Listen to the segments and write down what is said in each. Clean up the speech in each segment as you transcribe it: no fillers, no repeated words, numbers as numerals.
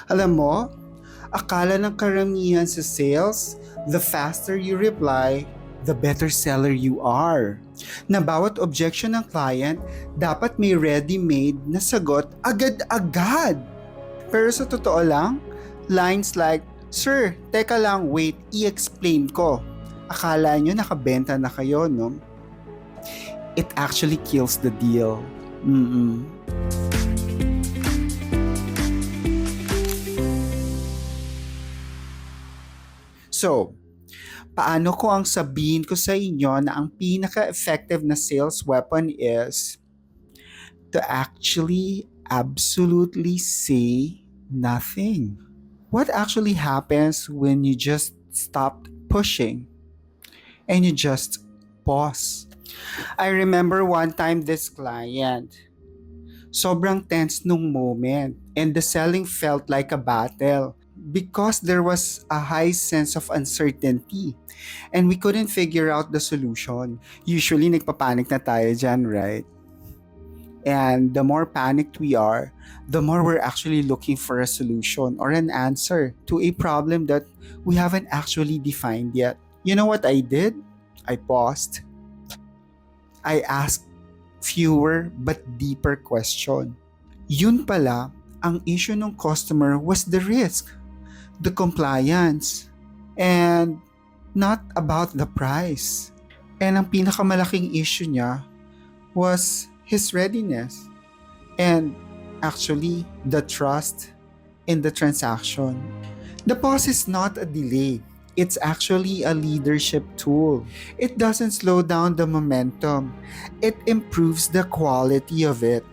Alam mo, akala ng karamihan sa sales, the faster you reply, the better seller you are. Na bawat objection ng client, dapat may ready-made na sagot agad-agad. Pero sa totoo lang, lines like, "Sir, teka lang, wait, i-explain ko." Akala nyo nakabenta na kayo, no? It actually kills the deal. So, paano ko ang sabihin ko sa inyo na ang pinaka-effective na sales weapon is to actually absolutely say nothing? What actually happens when you just stop pushing and you just pause? I remember one time this client, sobrang tense nung moment and the selling felt like a battle because there was a high sense of uncertainty and we couldn't figure out the solution. Usually nagpapanik na tayo dyan, right? And the more panicked we are, the more we're actually looking for a solution or an answer to a problem that we haven't actually defined yet. You know what I did? I paused. I asked fewer but deeper question. Yun pala, ang issue ng customer was the risk, the compliance, and not about the price. And ang pinakamalaking issue niya was his readiness and actually the trust in the transaction. The pause is not a delay. It's actually a leadership tool. It doesn't slow down the momentum. It improves the quality of it.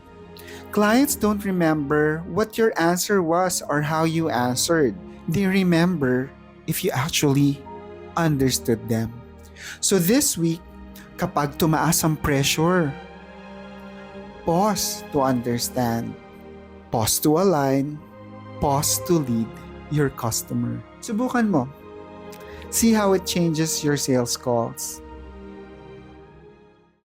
Clients don't remember what your answer was or how you answered. They remember if you actually understood them. So this week, kapag tumaas ang pressure, pause to understand, pause to align, pause to lead your customer. Subukan mo. See how it changes your sales calls.